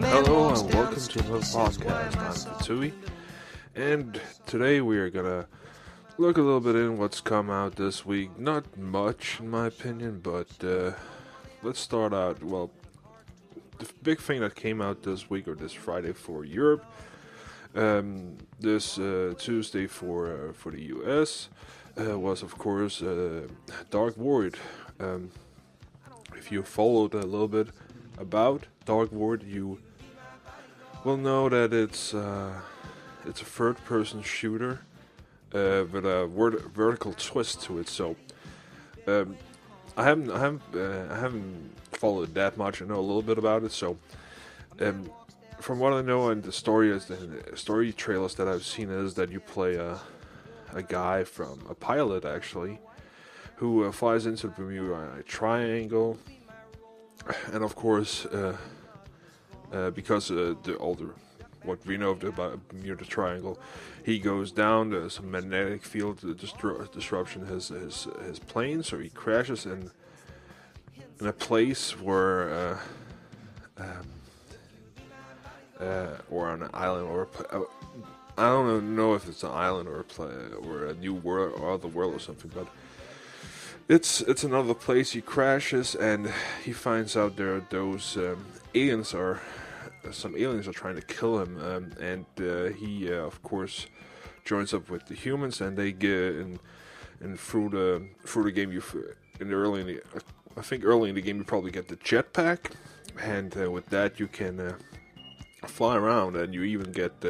Hello and welcome to another podcast. I'm Fettouhi, and today we are gonna look a little bit in what's come out this week. Not much, in my opinion, but let's start out. Well, the big thing that came out this week or this Friday for Europe, this Tuesday for the US, was of course Dark Void. If you followed a little bit about Dark Void, you will know that it's a third-person shooter with a vertical twist to it. So I haven't followed that much. I know a little bit about it. So from what I know, and the story trailers that I've seen is that you play a guy from a pilot actually who flies into the Bermuda Triangle, and of course. Because what we know of the Bermuda Triangle, he goes down. There's some magnetic field disruption his plane, so he crashes in a place where or on an island I don't know if it's an island or a new world or other world or something, but it's another place. He crashes and he finds out there those some aliens are trying to kill him, and he of course joins up with the humans, and they get and through the game I think early in the game you probably get the jetpack, and with that you can fly around, and you even get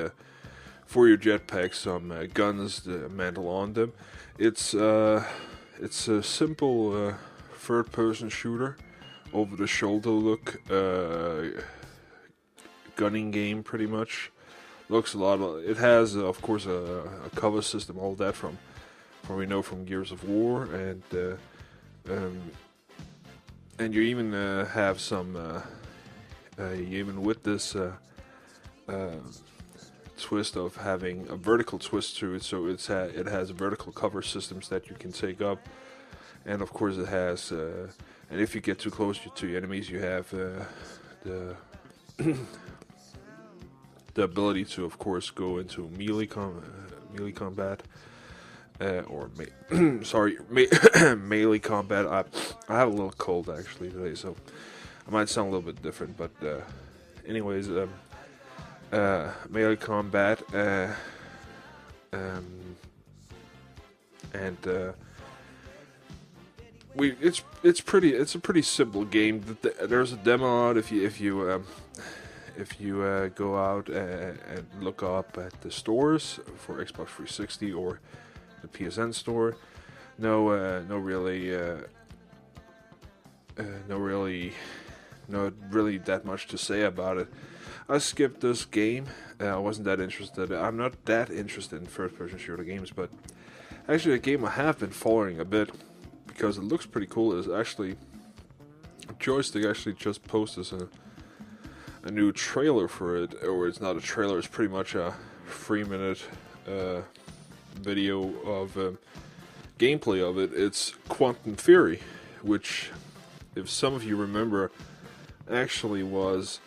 for your jetpack some guns mantle on them. It's a simple third-person shooter, over-the-shoulder look, gunning game pretty much. Looks a lot. It has, of course, a cover system, all that from we know from Gears of War, and you even have some. Even with this twist of having a vertical twist to it, so it has vertical cover systems that you can take up, and of course it has. And if you get too close to your enemies, you have the the ability to, of course, go into melee combat, melee combat. I have a little cold actually today, so I might sound a little bit different. But anyways, melee combat, and it's a pretty simple game. There's a demo out if you go out and look up at the stores for Xbox 360 or the PSN store. No really that much to say about it. I skipped this game. I wasn't that interested. I'm not that interested in first-person shooter games, but actually a game I have been following a bit because it looks pretty cool is actually Joystick actually just posted a new trailer for it, or it's not a trailer, it's pretty much a 3-minute video of gameplay of it. It's Quantum Theory, which, if some of you remember, actually was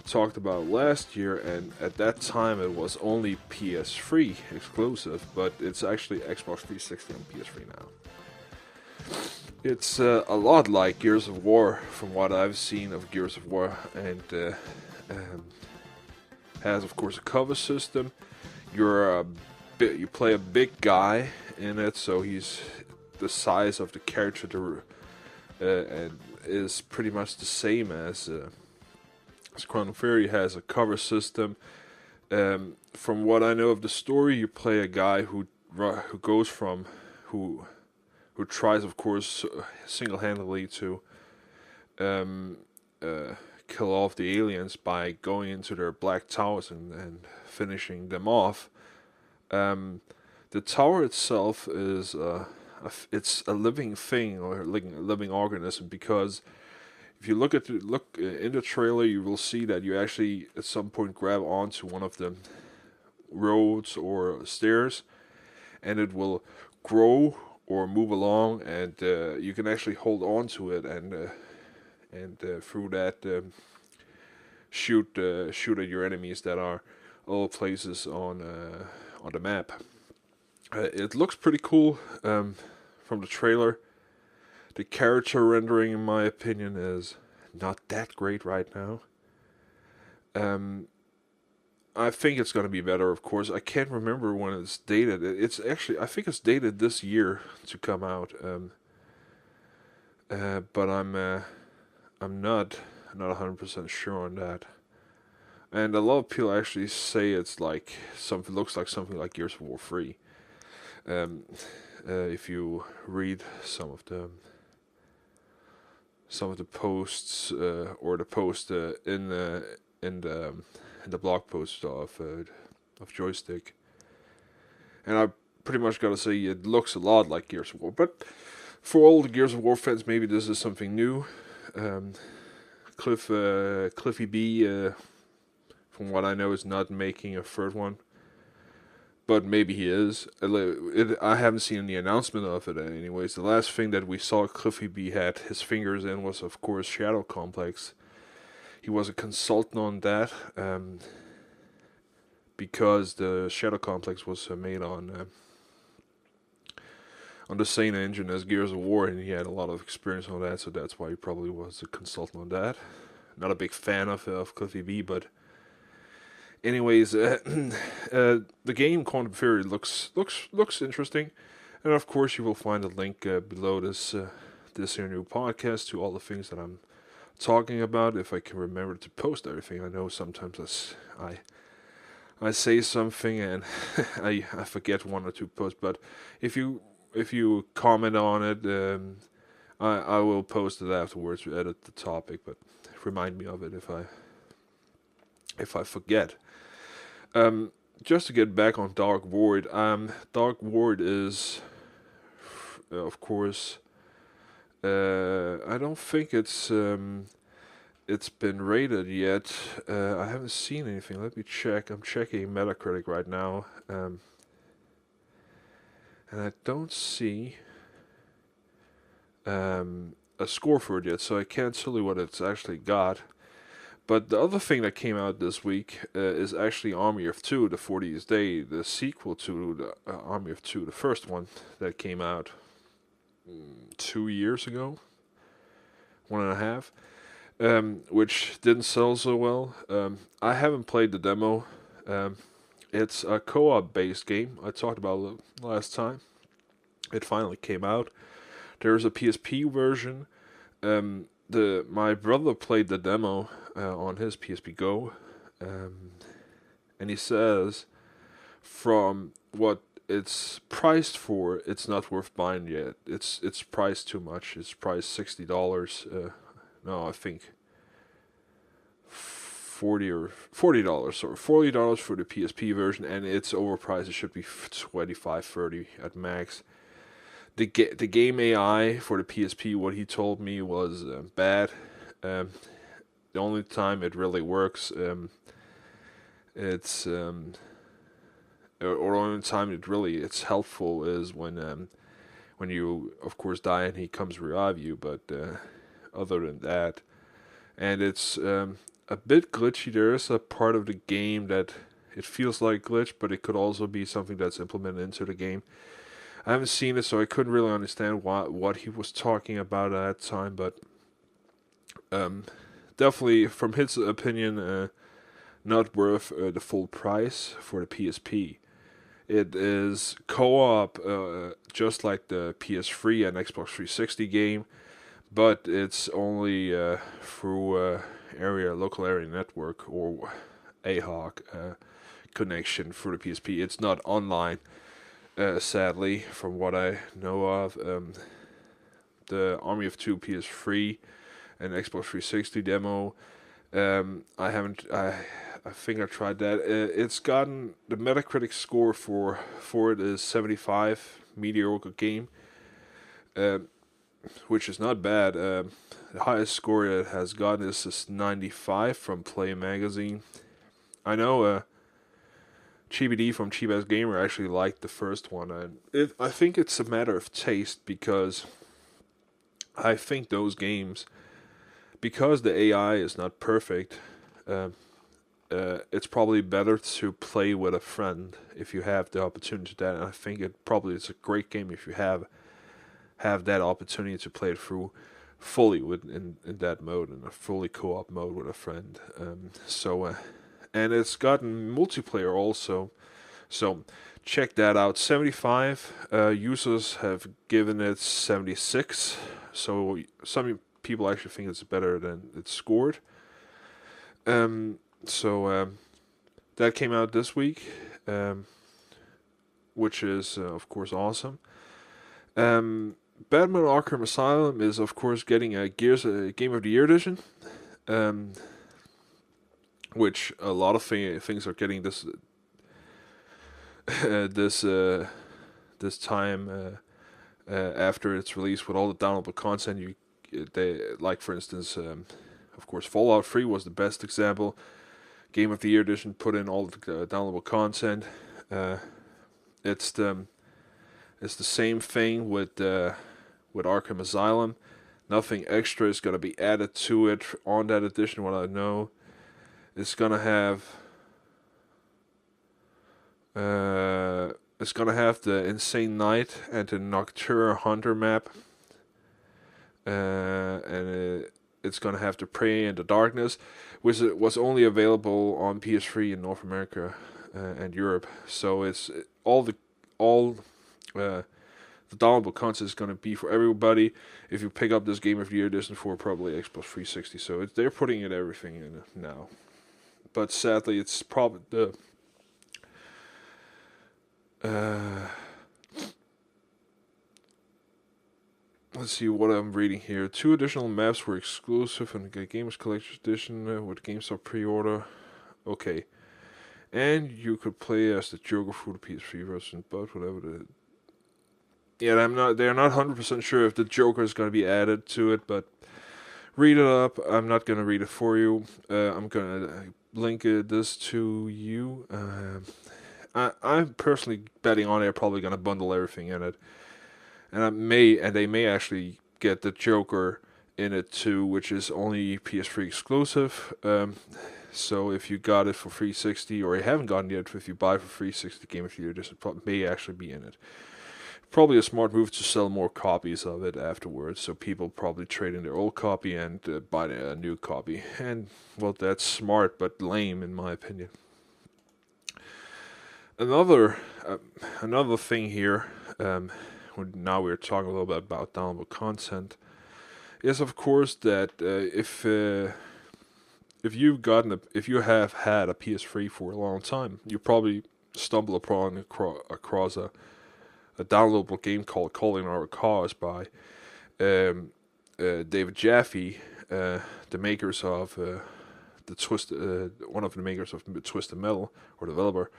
talked about last year, and at that time it was only PS3 exclusive, but it's actually Xbox 360 and PS3 now. It's a lot like Gears of War, from what I've seen of Gears of War, and has, of course, a cover system. You play a big guy in it, so he's the size of the character, and is pretty much the same as Chrono Fury. Has a cover system. From what I know of the story, you play a guy who tries, of course, single-handedly to kill off the aliens by going into their black towers and finishing them off. The tower itself is it's a living thing, or a living organism, because if you look in the trailer, you will see that you actually at some point grab onto one of the roads or stairs, and it will grow or move along, and you can actually hold on to it, and through that shoot at your enemies that are all places on the map. It looks pretty cool from the trailer. The character rendering, in my opinion, is not that great right now. I think it's going to be better, of course. I can't remember when it's dated. It's actually, I think it's dated this year to come out. But I'm not 100% sure on that. And a lot of people actually say it's like something looks like something like Gears of War 3. If you read some of the posts or the post in the blog post of Joystick, and I pretty much gotta say it looks a lot like Gears of War. But for all the Gears of War fans, maybe this is something new. Cliffy B, from what I know, is not making a third one. But maybe he is. I haven't seen any announcement of it anyways. The last thing that we saw Cliffy B had his fingers in was, of course, Shadow Complex. He was a consultant on that, because the Shadow Complex was made on the same engine as Gears of War, and he had a lot of experience on that, so that's why he probably was a consultant on that. Not a big fan of Cliffy B, but anyways, the game Quantum Fury looks interesting, and of course you will find a link below this here new podcast to all the things that I'm talking about, if I can remember to post everything. I know sometimes I say something and I forget one or two posts, but if you comment on it, I will post it afterwards to edit the topic, but remind me of it if I forget. Just to get back on Dark Void, Dark Void is, of course, I don't think it's been rated yet. I haven't seen anything. Let me check. I'm checking Metacritic right now, and I don't see a score for it yet, so I can't tell you what it's actually got. But the other thing that came out this week is actually Army of Two, the 40th Day, the sequel to the Army of Two, the first one that came out 2 years ago, 1.5, which didn't sell so well. I haven't played the demo. It's a co-op based game. I talked about it last time. It finally came out. There's a PSP version. My brother played the demo on his PSP Go, and he says from what it's priced for, it's not worth buying yet. It's priced too much. It's priced $60. No, I think $40 or $40 for the PSP version, and it's overpriced. It should be $25-$30 at max. The game AI for the PSP, what he told me, was bad. The only time it really works, it's or the only time it's helpful is when you, of course, die and he comes revive you. But other than that, and it's a bit glitchy. There is a part of the game that it feels like glitch, but it could also be something that's implemented into the game. I haven't seen it, so I couldn't really understand what he was talking about at that time, but definitely, from his opinion, not worth the full price for the PSP. It is co-op, just like the PS3 and Xbox 360 game, but it's only through local area network, or AHOC connection for the PSP. It's not online. Sadly, from what I know of, the Army of Two PS3 and Xbox 360 demo, I think I tried that. It's gotten the Metacritic score for it is 75, mediocre game, which is not bad. The highest score it has gotten is 95 from Play Magazine. I know. CBD from Cheap Ass Gamer actually liked the first one, and I think it's a matter of taste, because I think those games, because the AI is not perfect, it's probably better to play with a friend if you have the opportunity to that. And I think it probably is a great game if you have that opportunity to play it through fully in that mode, in a fully co-op mode with a friend. And it's gotten multiplayer also, so check that out. 75 users have given it 76, so some people actually think it's better than it's scored. That came out this week, which is of course awesome. Batman Arkham Asylum is of course getting a Gears Game of the Year edition, which a lot of things are getting this this time after its release with all the downloadable content. They like, for instance, of course, Fallout 3 was the best example. Game of the Year edition put in all the downloadable content. It's the same thing with Arkham Asylum. Nothing extra is going to be added to it on that edition. What I know, it's going to have the Insane Night and the Noctura Hunter map, and it's going to have the Prey in the Darkness, which was only available on PS3 in North America and Europe. So it's all the downloadable content is going to be for everybody if you pick up this Game of the Year edition for probably Xbox 360. So they're putting everything in it now. But sadly, it's probably the let's see what I'm reading here. 2 additional maps were exclusive in the Gamers Collection Edition with GameStop pre-order. Okay. And you could play as the Joker through the PS3 version, but whatever they're not 100% sure if the Joker is going to be added to it, but read it up. I'm not going to read it for you. I'm going to link this to you. I'm personally betting on they're probably going to bundle everything in it. And they may actually get the Joker in it too, which is only PS3 exclusive. So if you got it for 360, or you haven't gotten it yet, if you buy it for 360 Game of the Year, this may actually be in it. Probably a smart move to sell more copies of it afterwards, so people probably trade in their old copy and buy a new copy. And, well, that's smart, but lame in my opinion. Another thing here, now we're talking a little bit about downloadable content, is of course that if you have had a PS3 for a long time, you probably stumble upon across a downloadable game called Calling Our Cause by David Jaffe, the makers of one of the makers of Twisted Metal, or developer,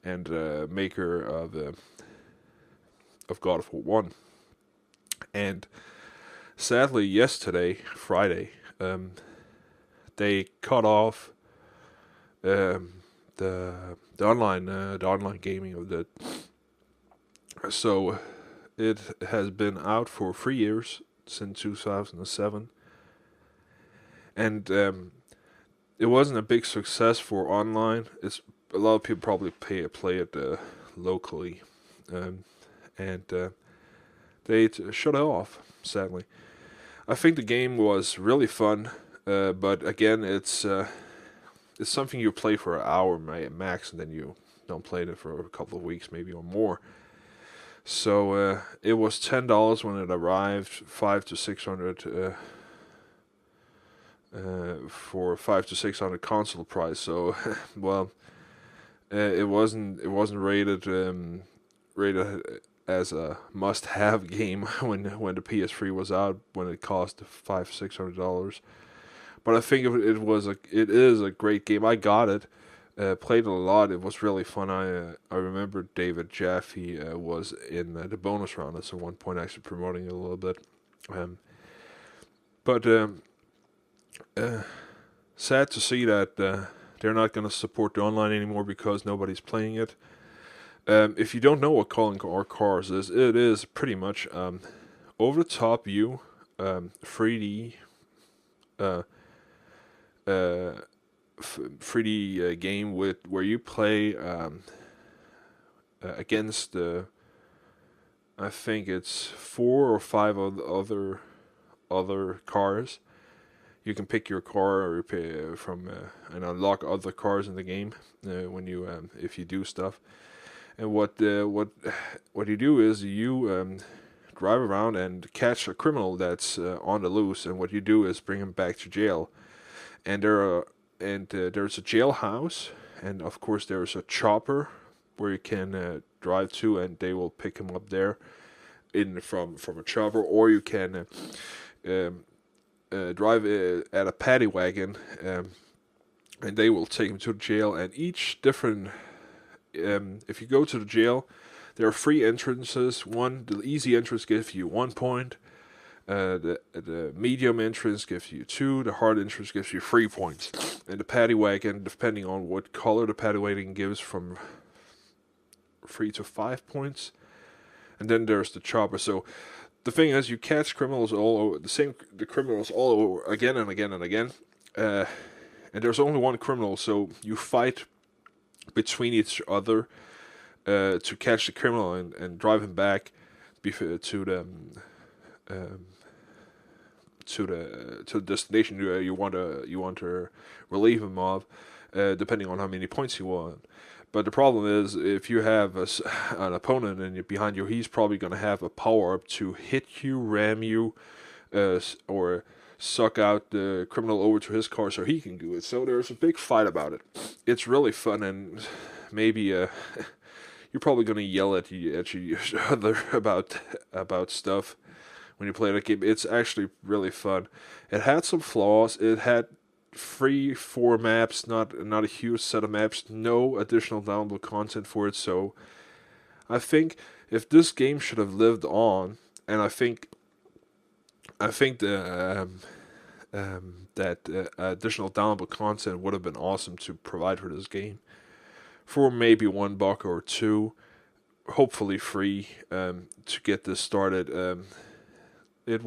and maker of God of War 1. And sadly, yesterday, Friday, they cut off the online gaming of that. So it has been out for 3 years, since 2007, and it wasn't a big success for online. It's a lot of people probably play it locally, and they shut it off. Sadly, I think the game was really fun, but again, it's something you play for an hour max, and then you don't play it for a couple of weeks, maybe or more. So it was $10 when it arrived, $500 to $600 for $500 to $600 console price. So well, it wasn't rated as a must-have game when the PS3 was out, when it cost $500-$600. But I think it is a great game. I got it. Played it a lot. It was really fun. I remember David Jaffe was in the bonus round at one point, actually promoting it a little bit. But sad to see that they're not going to support the online anymore because nobody's playing it. If you don't know what Calling Our Cars is, it is pretty much over-the-top view, 3D, 3D game where you play against I think it's 4 or 5 other cars. You can pick your car or from and unlock other cars in the game when you if you do stuff. And what you do is you drive around and catch a criminal that's on the loose, and what you do is bring him back to jail. And there's a jailhouse, and of course there's a chopper where you can drive to, and they will pick him up there in from a chopper, or you can drive at a paddy wagon, and they will take him to the jail. And each different, if you go to the jail, there are 3 entrances. The easy entrance gives you 1 point. The medium entrance gives you 2. The hard entrance gives you 3 points. And the paddy wagon, depending on what color the paddy wagon gives, from 3 to 5 points. And then there's the chopper. So the thing is, you catch criminals all over the criminals all over again and again and again. And there's only one criminal, so you fight between each other to catch the criminal and drive him back to the destination you want to relieve him of, depending on how many points you want. But the problem is, if you have an opponent and behind you, he's probably going to have a power up to hit you, ram you, or suck out the criminal over to his car so he can do it. So there's a big fight about it. It's really fun, and maybe you're probably going to yell at each other about stuff when you play that game. It's actually really fun. It had some flaws. It had 3-4 maps, not a huge set of maps, no additional downloadable content for it. So I think if this game should have lived on, and I think the that additional downloadable content would have been awesome to provide for this game, for maybe $1 or $2, hopefully free, to get this started. It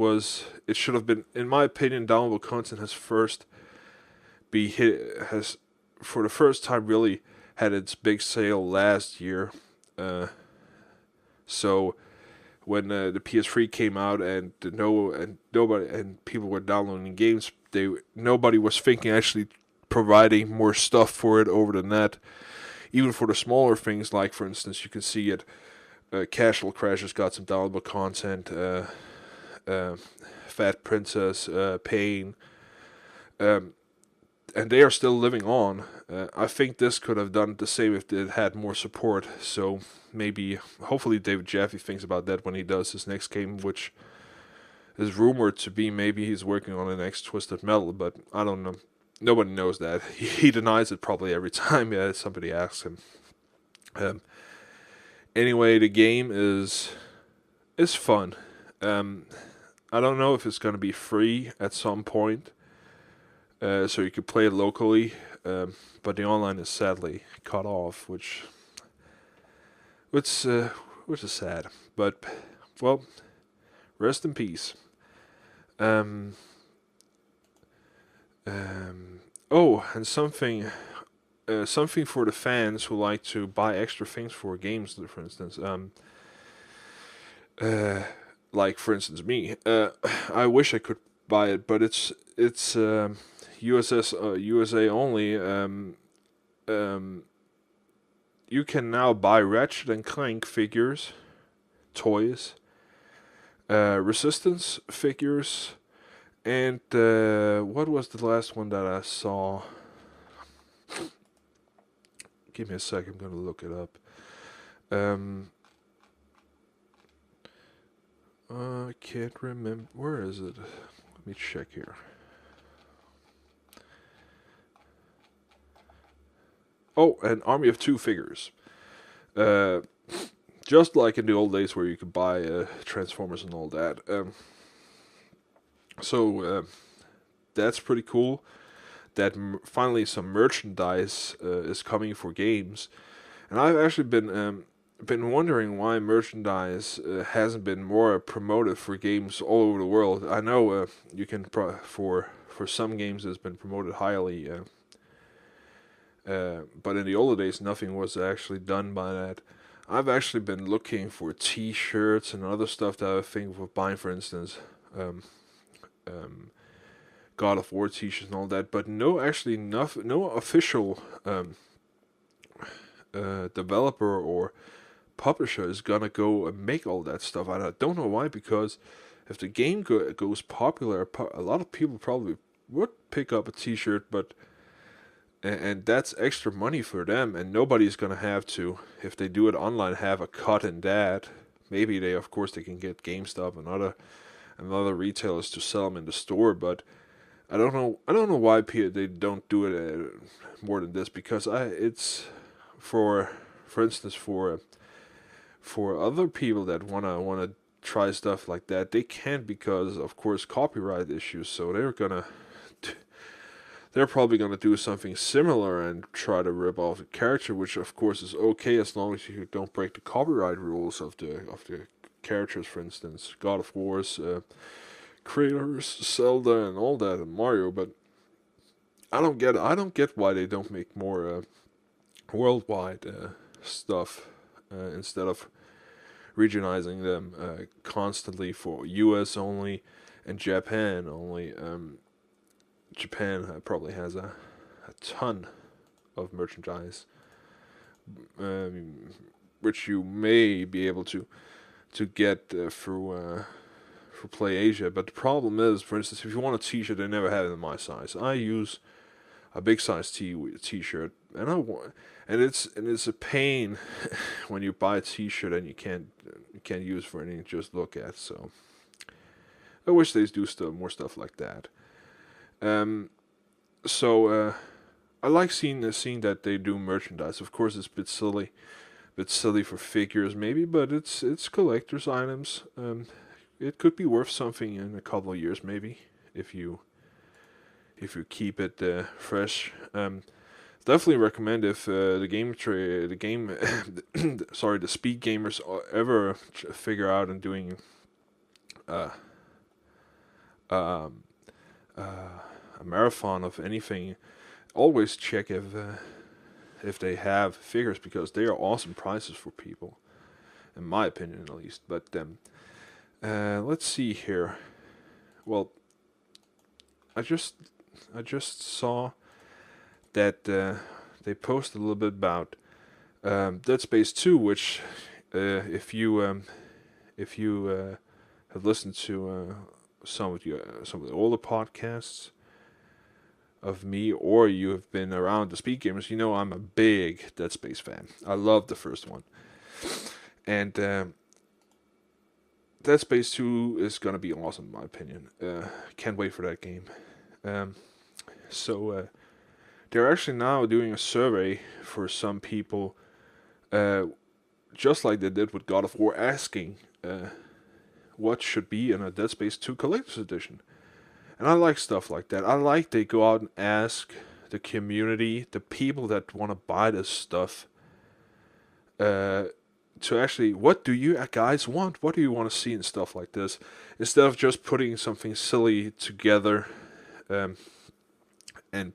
should have been, in my opinion, downloadable content has for the first time really had its big sale last year. So when the PS3 came out and people were downloading games, nobody was thinking actually providing more stuff for it over the net. Even for the smaller things, like for instance, you can see it. Casual Crashers got some downloadable content. Fat Princess, Pain. And they are still living on. I think this could have done the same if it had more support. So hopefully David Jaffe thinks about that when he does his next game, which is rumored to be maybe he's working on the next Twisted Metal, but I don't know. Nobody knows that. He denies it probably every time somebody asks him. Anyway, the game is fun. I don't know if it's going to be free at some point. So you could play it locally, but the online is sadly cut off, which is sad. But well, rest in peace. Oh, and something for the fans who like to buy extra things for games, for instance. Like for instance me. I wish I could buy it, but it's USA only. You can now buy Ratchet and Clank figures, toys, Resistance figures, and what was the last one that I saw? Give me a sec, I'm gonna look it up. I can't remember. Where is it? Let me check here. Oh, an Army of Two figures. Just like in the old days where you could buy Transformers and all that. So that's pretty cool. That finally some merchandise is coming for games. And I've actually been wondering why merchandise hasn't been more promoted for games all over the world. I know you can for some games it's been promoted highly. But in the older days, nothing was actually done by that. I've actually been looking for T-shirts and other stuff that I think of buying, for instance, um, um, God of War T-shirts and all that, but no official developer or publisher is gonna go and make all that stuff. I don't know why, because if the game goes popular, a lot of people probably would pick up a T-shirt, but and that's extra money for them, and nobody's gonna have to, if they do it online, have a cut in that. Maybe of course, they can get GameStop and other retailers to sell them in the store, but I don't know. I don't know why they don't do it more than this, because it's for instance, for other people that wanna try stuff like that, they can't, because of course copyright issues. So they're probably gonna do something similar and try to rip off the character, which of course is okay as long as you don't break the copyright rules of the characters. For instance, God of War's creators, Zelda, and all that, and Mario. But I don't get why they don't make more worldwide stuff instead of regionalizing them constantly for US only and Japan only. Japan probably has a ton of merchandise, which you may be able to get through Play Asia. But the problem is, for instance, if you want a T-shirt, they never have it in my size. I use a big size T-shirt, and it's a pain when you buy a T-shirt and you can't use for anything, just look at. So I wish they do more stuff like that. So I like seeing that they do merchandise. Of course, it's a bit silly for figures maybe, but it's collector's items. It could be worth something in a couple of years maybe, if you keep it fresh. Definitely recommend, if the speed gamers ever figure out and doing uh, um, a marathon of anything, always check if they have figures, because they are awesome prices for people, in my opinion at least. But let's see here. Well, I just saw that they posted a little bit about Dead Space 2, which if you have listened to some of the older podcasts of me, or you have been around the speed gamers, you know I'm a big Dead Space fan. I love the first one, and Dead Space 2 is gonna be awesome in my opinion. Can't wait for that game. So they're actually now doing a survey for some people, just like they did with God of War, asking what should be in a Dead Space 2 Collector's Edition. And I like stuff like that. I like they go out and ask the community, the people that want to buy this stuff, to actually, what do you guys want? What do you want to see and stuff like this? Instead of just putting something silly together, and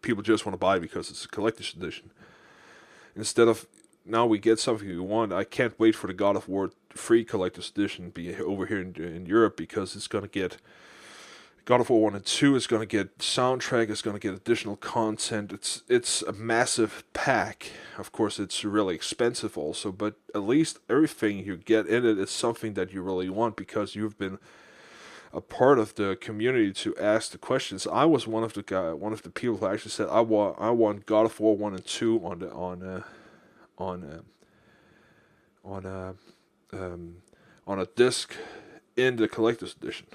people just want to buy it because it's a collector's edition. Instead of, now we get something we want. I can't wait for the God of War 3 collector's edition be over here in Europe, because it's going to get God of War 1 and 2 is going to get soundtrack, it's going to get additional content. It's a massive pack. Of course, it's really expensive also, but at least everything you get in it is something that you really want, because you've been a part of the community to ask the questions. I was one of the people who actually said I want God of War 1 and 2 on a disc in the collector's edition.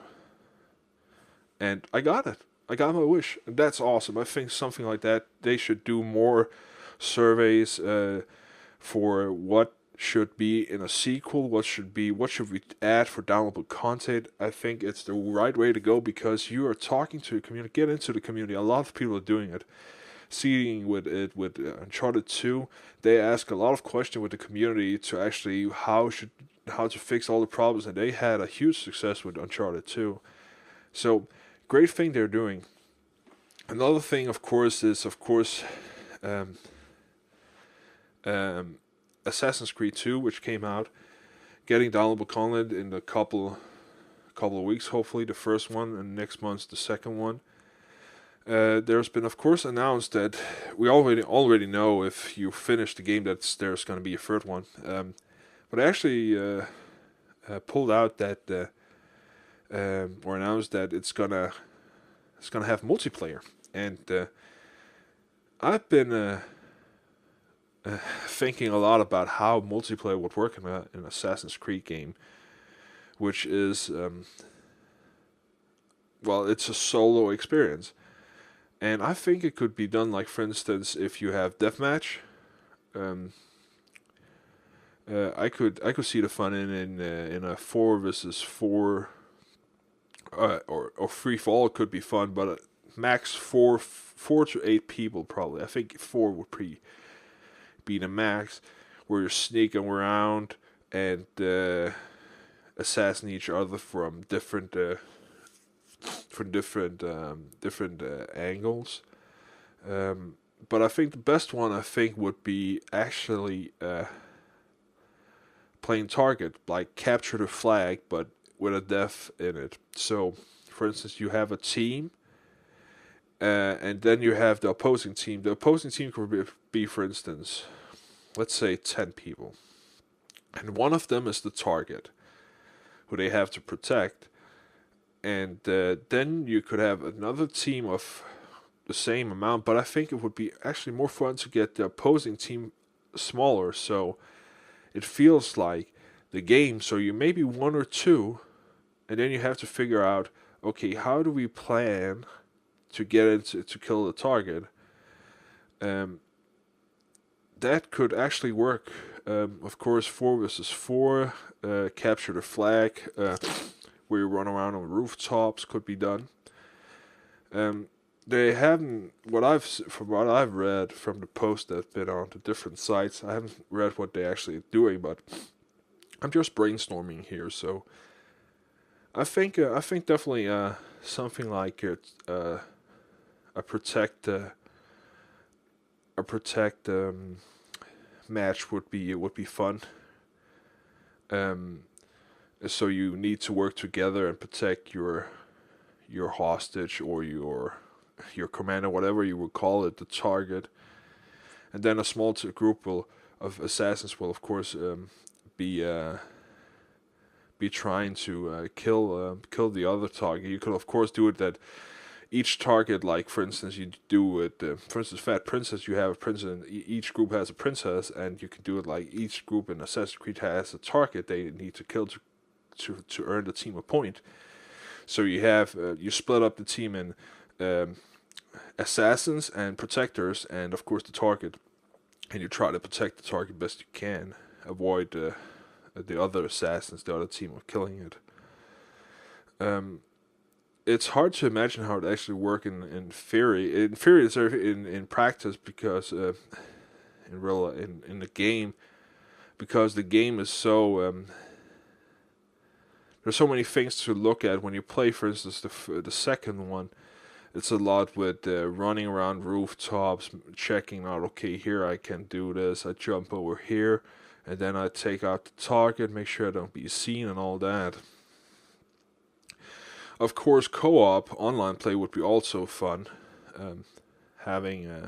And I got it. I got my wish. And that's awesome. I think something like that, they should do more surveys for what should be in a sequel, what should we add for downloadable content. I think it's the right way to go, because you are talking to the community, get into the community. A lot of people are doing it. Seeing with Uncharted 2, they ask a lot of questions with the community to actually how to fix all the problems, and they had a huge success with Uncharted 2. So, great thing they're doing. Another thing, of course, is um, Assassin's Creed 2, which came out, getting downloadable content in a couple of weeks, hopefully the first one, and next month the second one. There's been, of course, announced that we already know if you finish the game that there's going to be a third one. But I actually pulled out that or announced that it's gonna have multiplayer, and I've been thinking a lot about how multiplayer would work in an Assassin's Creed game, which is well, it's a solo experience. And I think it could be done, like for instance, if you have deathmatch. Um, I could see the fun in a 4 versus 4 or free fall could be fun, but max 4 to 8 people probably. I think 4 would be the max, where you're sneaking around and assassin each other from different angles. But I think the best one would be actually playing target, like capture the flag, but with a death in it. So, for instance, you have a team, and then you have the opposing team. The opposing team could be, for instance, let's say 10 people, and one of them is the target, who they have to protect. And then you could have another team of the same amount, but I think it would be actually more fun to get the opposing team smaller, so it feels like the game. So you maybe 1 or 2, and then you have to figure out, okay, how do we plan to get it to kill the target? That could actually work. Of course, 4 versus 4, capture the flag, where you run around on rooftops could be done. They haven't from what I've read from the posts that've been on the different sites. I haven't read what they're actually doing, but I'm just brainstorming here. So I think definitely something like a protect match would be fun. So you need to work together and protect your hostage, or your commander, whatever you would call it, the target. And then a small group of assassins will, of course, be trying to kill the other target. You could, of course, do it that each target, like for instance, you do it. For instance, Fat Princess, you have a princess, and each group has a princess, and you can do it like each group in Assassin's Creed has a target they need to kill to earn the team a point. So you split up the team in assassins and protectors, and of course the target, and you try to protect the target best you can, avoid the other assassins, the other team, of killing it. It's hard to imagine how it actually work in theory. In theory, it's in practice, because in the game, because the game is so there's so many things to look at when you play. For instance, the second one, it's a lot with running around rooftops, checking out, okay, here I can do this, I jump over here, and then I take out the target, make sure I don't be seen, and all that. Of course, co-op online play would be also fun. Having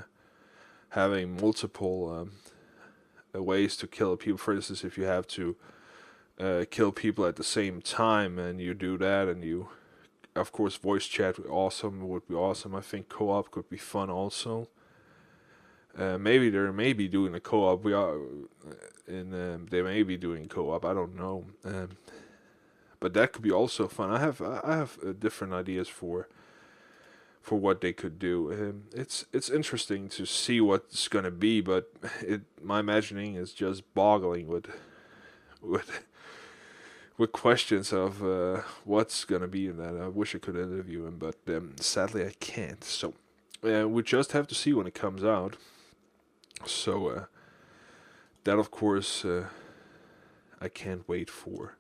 multiple ways to kill people. For instance, if you have to kill people at the same time, and you do that, and you, of course, voice chat would be awesome. I think co-op could be fun also. Maybe they may be doing a co-op. They may be doing co-op. I don't know. But that could be also fun. I have different ideas for what they could do. It's interesting to see what's gonna be, but my imagining is just boggling with questions of what's gonna be in that. I wish I could interview him, but sadly I can't. So we just have to see when it comes out. So that, of course, I can't wait for.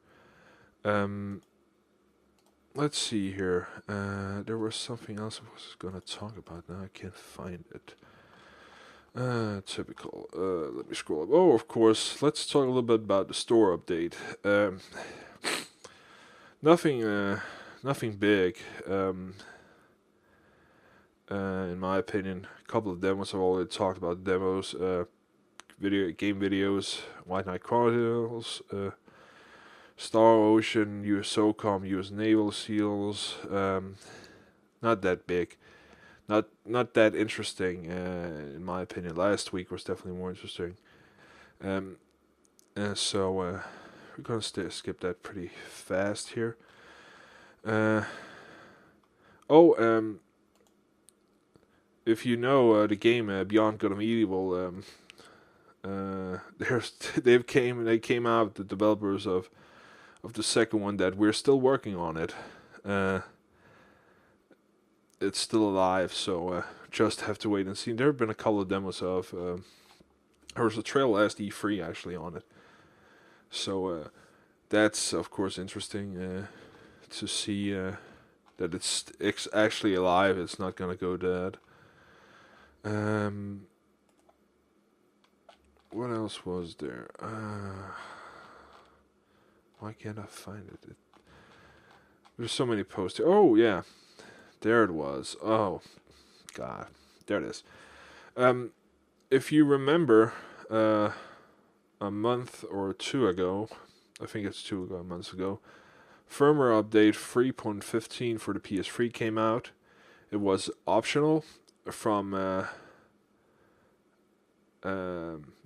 Let's see here. There was something else I was gonna talk about. Now I can't find it. Typical. Let me scroll up. Oh, of course. Let's talk a little bit about the store update. Um, nothing. Nothing big. In my opinion, a couple of demos. I've already talked about demos. Video game videos. White Knight Chronicles. Star Ocean. US SOCOM. US Naval Seals. Not that big. Not that interesting, in my opinion. Last week was definitely more interesting. Um, so we're gonna skip that pretty fast here. Uh, oh, if you know the game Beyond Good and Evil, they came out, the developers of the second one, that we're still working on it. It's still alive, so just have to wait and see. There have been a couple of demos of. There was a trail last E3 actually on it, so that's of course interesting to see that it's actually alive. It's not gonna go dead. What else was there? Why can't I find it? There's so many posts. Oh yeah, there it was. Oh God, there it is. If you remember, a month or two ago, I think it's 2 months ago, firmware update 3.15 for the PS3 came out. It was optional. From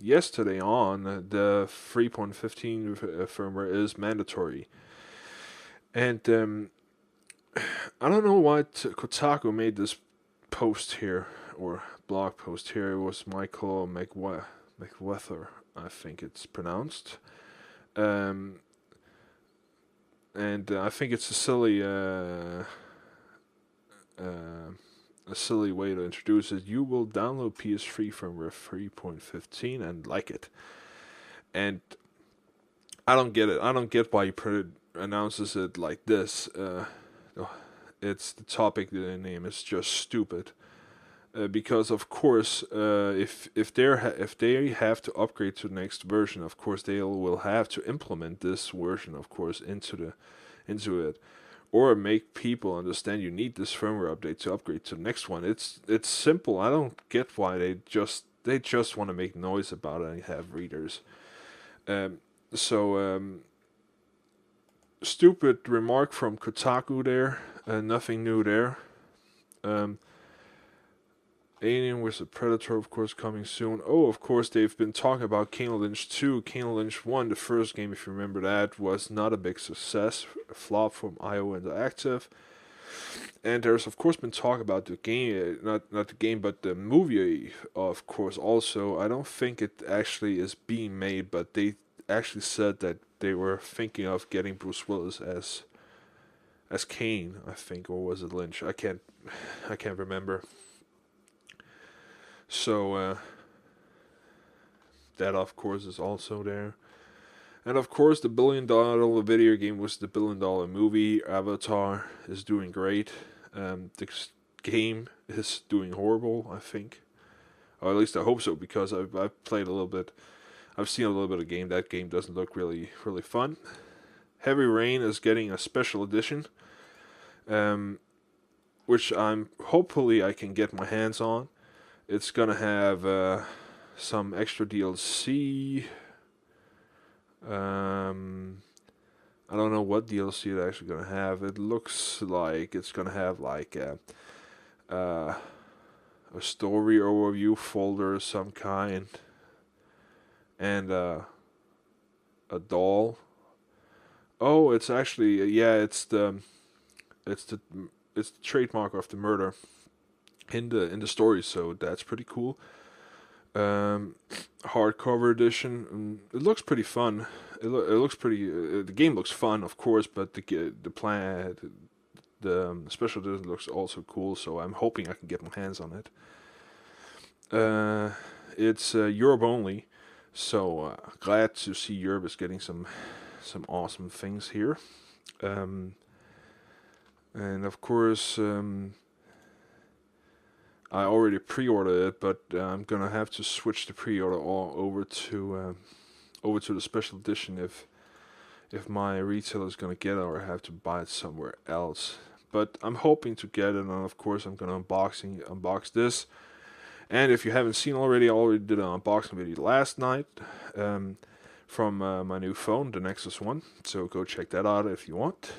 yesterday on, the 3.15 firmware is mandatory. And I don't know why Kotaku made this post here, or blog post here. It was Michael McWether, I think it's pronounced. And I think it's a silly way to introduce it. You will download PS3 firmware 3.15 and like it. And I don't get it. I don't get why he announces it like this. It's the topic, the name is just stupid. Because of course, if they have to upgrade to the next version, of course they will have to implement this version, of course, into it, or make people understand you need this firmware update to upgrade to the next one. It's simple. I don't get why they just want to make noise about it and have readers. Stupid remark from Kotaku there. Nothing new there. Alien vs. Predator, of course, coming soon. Oh, of course, they've been talking about Kane Lynch 2. Kane Lynch 1, the first game, if you remember that, was not a big success. A flop from IO Interactive. And there's, of course, been talk about the game, not the game, but the movie, of course, also. I don't think it actually is being made, but they actually said that they were thinking of getting Bruce Willis as Kane, I think, or was it Lynch? I can't remember. So that of course is also there. And of course the $1 billion video game was the $1 billion movie. Avatar is doing great. The game is doing horrible, I think. Or at least I hope so, because I've played a little bit. I've seen a little bit of game. That game doesn't look really, really fun. Heavy Rain is getting a special edition. Which hopefully I can get my hands on. It's gonna have some extra DLC. I don't know what DLC it's actually gonna have. It looks like it's gonna have like a story overview folder of some kind, and a doll. Oh, it's actually it's the trademark of the murder in the story, so that's pretty cool. Hardcover edition. It looks pretty fun. It looks pretty. The game looks fun, of course, but the special edition looks also cool. So I'm hoping I can get my hands on it. It's Europe only, so glad to see Europe is getting some awesome things here. And of course. I already pre-ordered it, but I'm gonna have to switch the pre-order all over to the special edition if my retailer is gonna get it, or I have to buy it somewhere else. But I'm hoping to get it, and of course I'm gonna unbox this. And if you haven't seen already, I already did an unboxing video last night from my new phone, the Nexus One. So go check that out if you want.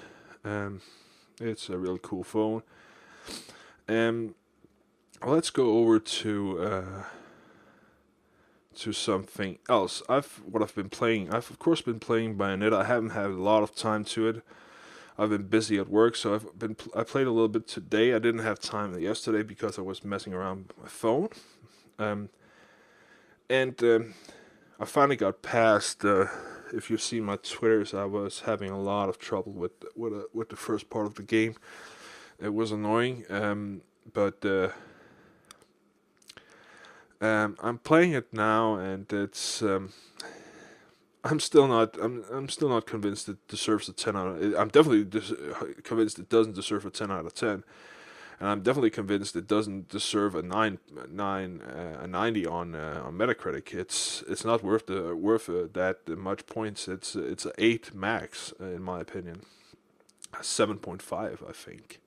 It's a really cool phone. Let's go over to something else. I've been playing. I've of course been playing Bayonetta. I haven't had a lot of time to it. I've been busy at work, so I played a little bit today. I didn't have time yesterday because I was messing around with my phone. I finally got past. If you've seen my Twitters, I was having a lot of trouble with the first part of the game. It was annoying, but I'm playing it now, and it's. I'm still not convinced it deserves a 10 out of. I'm definitely convinced it doesn't deserve a 10 out of 10, and I'm definitely convinced it doesn't deserve a 90 on Metacritic. It's not worth that much points. It's an 8 max in my opinion. 7.5, I think.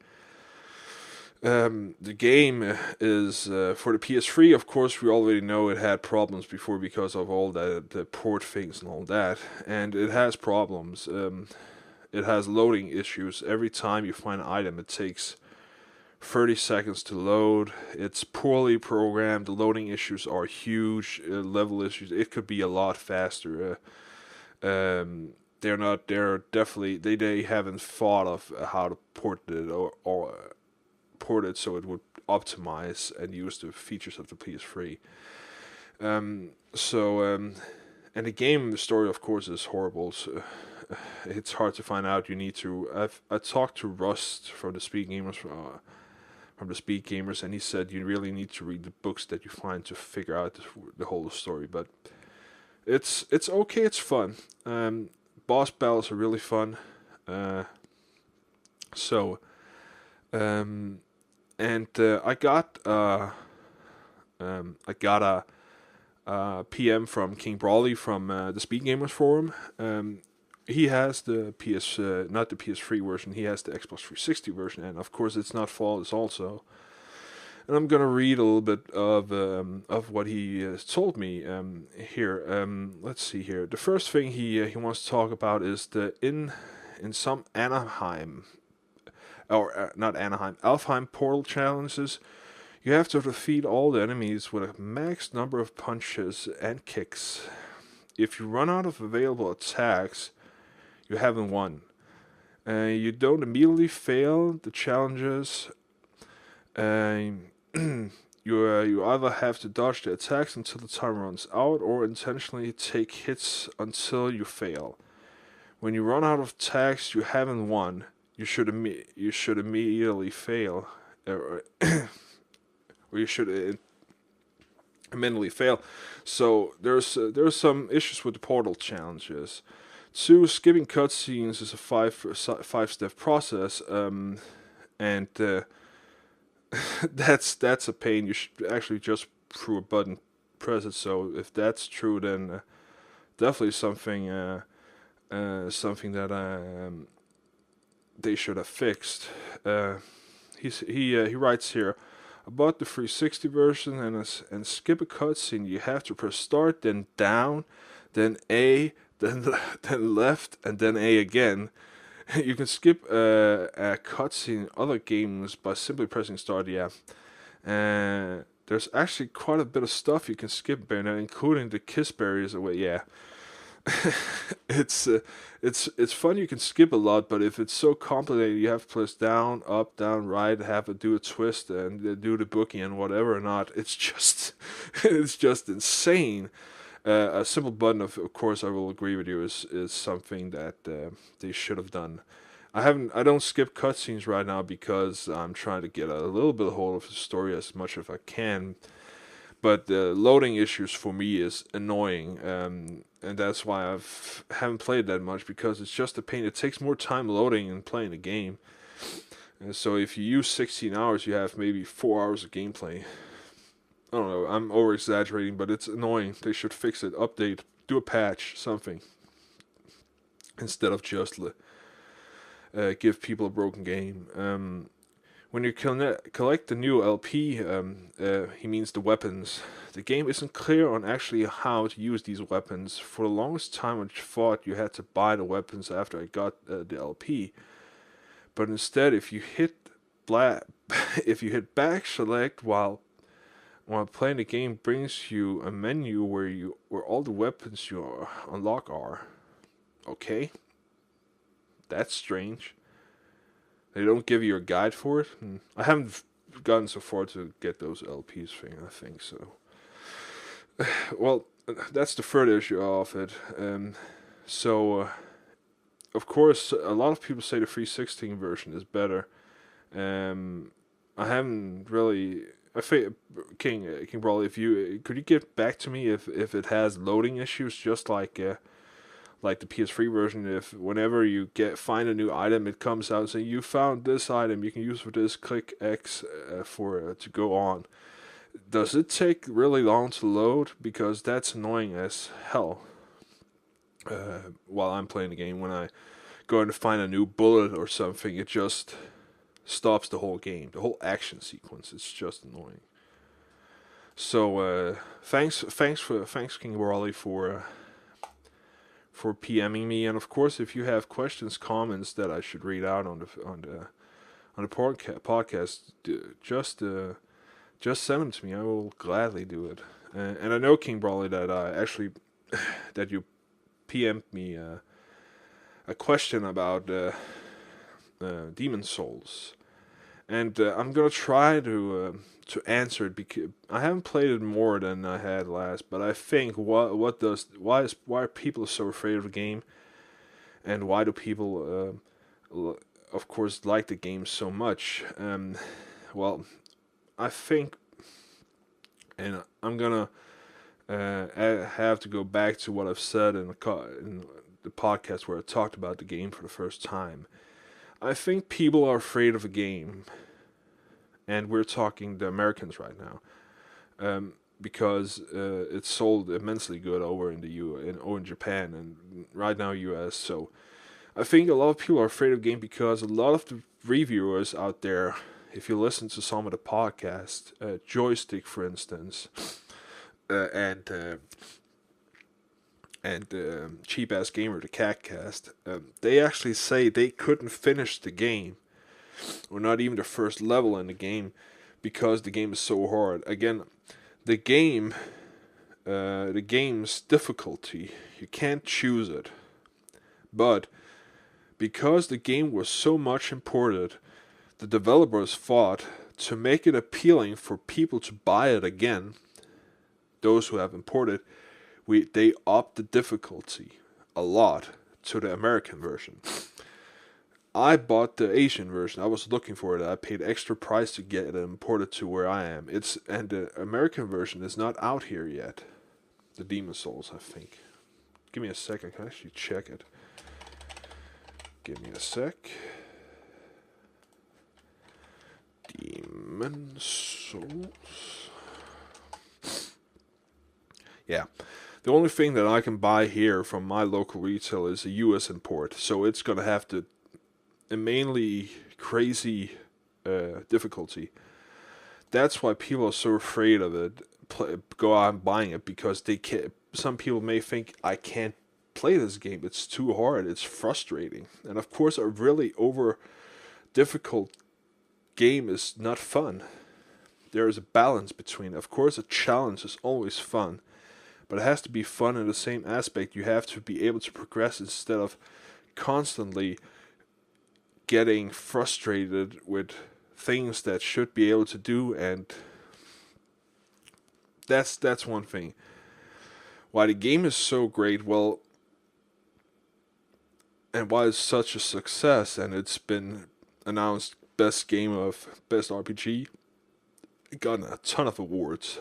The game is for the PS3. Of course, we already know it had problems before because of all the port things and all that, and it has problems. It has loading issues. Every time you find an item, it takes 30 seconds to load. It's poorly programmed. The loading issues are huge. Level issues. It could be a lot faster. They're not. They're definitely. They haven't thought of how to port it or port it so it would optimize and use the features of the PS3. And the game, the story, of course, is horrible. So it's hard to find out. You need to. I talked to Rust from the Speed Gamers, and he said you really need to read the books that you find to figure out the whole story. But it's okay. It's fun. Boss battles are really fun. I got a PM from King Brawley from the Speed Gamers forum. He has the not the PS3 version. He has the Xbox 360 version, and of course it's not flawless also. And I'm gonna read a little bit of what he told me here. Let's see here. The first thing he wants to talk about is in some Anaheim. Or not Anaheim, Alfheim portal challenges, you have to defeat all the enemies with a max number of punches and kicks. If you run out of available attacks, you haven't won. You don't immediately fail the challenges. You either have to dodge the attacks until the time runs out, or intentionally take hits until you fail. When you run out of attacks, you haven't won. You should immediately fail, or you should immediately fail. So there's some issues with the portal challenges. 2, skipping cutscenes is a five-step process, and that's a pain. You should actually just through a button press it. So if that's true, then definitely something that they should have fixed. He writes here about the 360 version and skip a cutscene. You have to press start, then down, then A, then left, and then A again. You can skip a cutscene in other games by simply pressing start. Yeah, there's actually quite a bit of stuff you can skip, including the kiss barriers away. Yeah. it's fun. You can skip a lot, but if it's so complicated, you have to press down, up, down, right, have to do a twist and do the bookie and whatever or not. It's just it's just insane. A simple button, of course, I will agree with you, is something that they should have done. I don't skip cutscenes right now because I'm trying to get a little bit of hold of the story as much as I can. But the loading issues for me is annoying, and that's why haven't played that much, because it's just a pain. It takes more time loading and playing the game. And so if you use 16 hours, you have maybe 4 hours of gameplay. I don't know, I'm over exaggerating, but it's annoying. They should fix it, update, do a patch, something, instead of just give people a broken game. When you collect the new LP, he means the weapons. The game isn't clear on actually how to use these weapons. For the longest time, I thought you had to buy the weapons after I got the LP. But instead, if you hit if you hit back select while playing the game, brings you a menu where all the weapons you unlock are. Okay, that's strange. They don't give you a guide for it. I haven't gotten so far to get those LPs thing. I think so. Well, that's the third issue of it. Of course, a lot of people say the 316 version is better. I haven't really. I think King Brawley, if you could you get back to me if it has loading issues, just like the PS3 version. If whenever you find a new item, it comes out saying you found this item, you can use for this. Click X for to go on. Does it take really long to load? Because that's annoying as hell. While I'm playing the game, when I go in to find a new bullet or something, it just stops the whole game, the whole action sequence. It's just annoying. So thanks King Brawley for PMing me, and of course, if you have questions, comments that I should read out on the podcast, just send them to me. I will gladly do it. And I know, King Brawley, that actually that you PM'd me a question about Demon Souls, and I'm gonna try to answer it, because I haven't played it more than I had last. But I think why are people so afraid of the game, and why do people of course like the game so much? Well, I think, and I'm gonna have to go back to what I've said in the podcast where I talked about the game for the first time. I think people are afraid of a game, and we're talking the Americans right now, because it's sold immensely good over in in Japan, and right now US. So I think a lot of people are afraid of the game because a lot of the reviewers out there, if you listen to some of the podcasts, Joystick, for instance, and Cheap Ass Gamer, the Catcast, they actually say they couldn't finish the game, or not even the first level in the game, because the game is so hard. Again, the game's difficulty, you can't choose it, but because the game was so much imported, the developers fought to make it appealing for people to buy it again. Those who have imported, they upped the difficulty a lot to the American version. I bought the Asian version. I was looking for it. I paid extra price to get it imported to where I am. And the American version is not out here yet. The Demon Souls, I think. Give me a sec. I can actually check it. Give me a sec. Demon Souls. Yeah. The only thing that I can buy here from my local retail is a US import. So it's going to have to a mainly crazy difficulty. That's why people are so afraid of it. Go out and buying it, because they can't. Some people may think, I can't play this game. It's too hard. It's frustrating. And of course, a really over difficult game is not fun. There is a balance between. Of course, a challenge is always fun, but it has to be fun in the same aspect. You have to be able to progress instead of constantly getting frustrated with things that should be able to do, and that's one thing. Why the game is so great, well, and why it's such a success, and it's been announced best RPG. It gotten a ton of awards.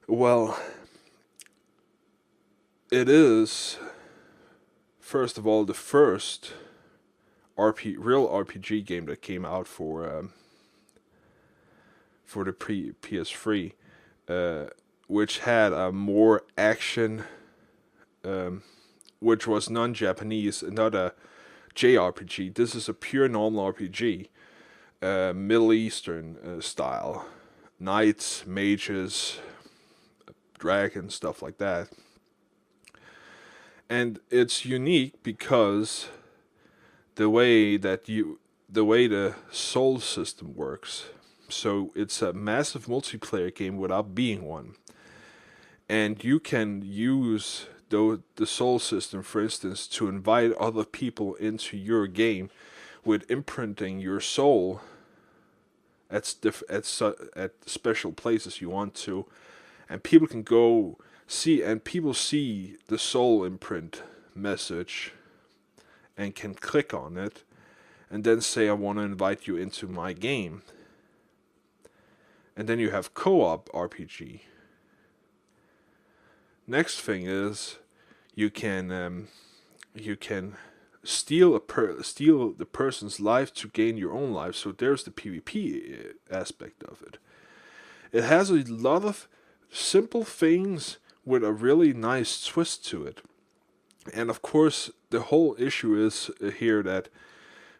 Well, it is, first of all, the first real RPG game that came out for the PS3, which had a more action, which was non-Japanese, not a JRPG. This is a pure normal RPG, Middle Eastern style, knights, mages, dragons, stuff like that. And it's unique because the way the soul system works. So it's a massive multiplayer game without being one. And you can use the soul system, for instance, to invite other people into your game with imprinting your soul at special places you want to. And people can go see, and people see the soul imprint message and can click on it and then say, I want to invite you into my game. And then you have co-op RPG. Next thing is you can steal the person's life to gain your own life. So there's the PvP aspect of it. It has a lot of simple things with a really nice twist to it. And of course, the whole issue is here that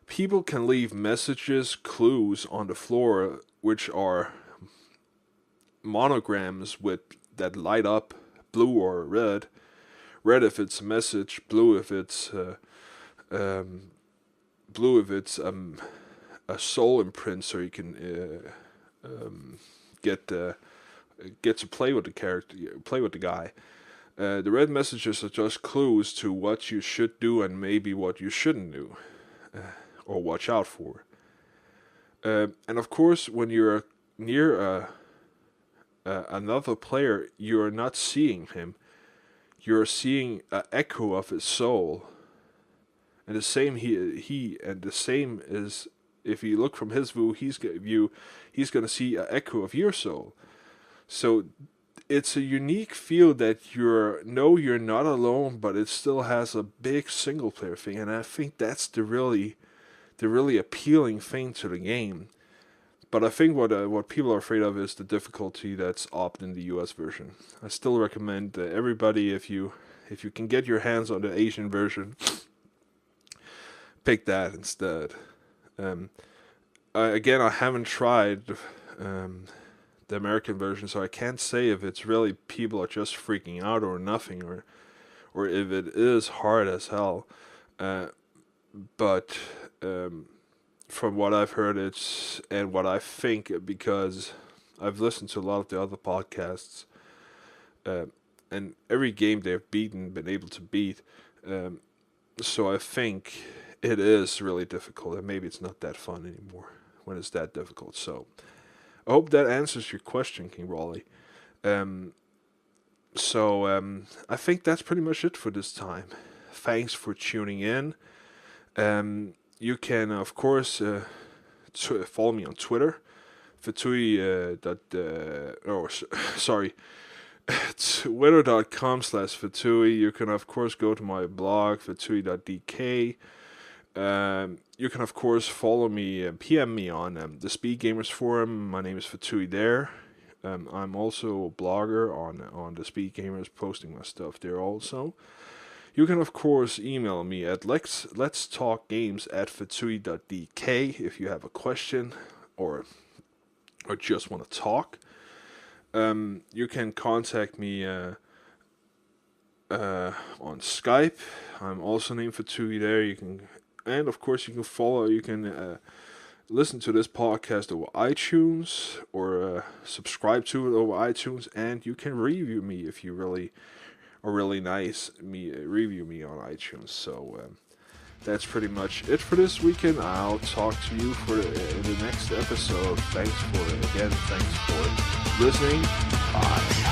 people can leave messages, clues on the floor, which are monograms that light up blue or red. Red if it's a message, blue if it's a soul imprint, so you can get to play with the character, play with the guy. The red messages are just clues to what you should do and maybe what you shouldn't do, or watch out for. And of course, when you're near another player, you're not seeing him. You're seeing an echo of his soul. And the same the same is, if you look from his view, he's gonna see an echo of your soul. So it's a unique feel that you're not alone, but it still has a big single player thing, and I think that's the really appealing thing to the game. But I think what people are afraid of is the difficulty that's upped in the US version. I still recommend everybody, if you can get your hands on the Asian version, pick that instead. I haven't tried the American version, so I can't say if it's really people are just freaking out or nothing, or if it is hard as hell. But from what I've heard, and what I think, because I've listened to a lot of the other podcasts, and every game they've been able to beat, so I think it is really difficult, and maybe it's not that fun anymore when it's that difficult. So I hope that answers your question, King Raleigh. So I think that's pretty much it for this time. Thanks for tuning in. You can, of course, follow me on Twitter, Fettouhi. Twitter.com/Fettouhi. You can, of course, go to my blog, Fettouhi.dk. You can, of course, follow me, PM me on the Speed Gamers Forum. My name is Fettouhi there. I'm also a blogger on the Speed Gamers, posting my stuff there also. You can, of course, email me at letstalkgames@fettouhi.dk if you have a question or just want to talk. You can contact me on Skype. I'm also named Fettouhi there. And of course, you can listen to this podcast over iTunes, or subscribe to it over iTunes, and you can review me if you really are really nice. Review me on iTunes. So that's pretty much it for this weekend. I'll talk to you in the next episode. Thanks for listening. Bye.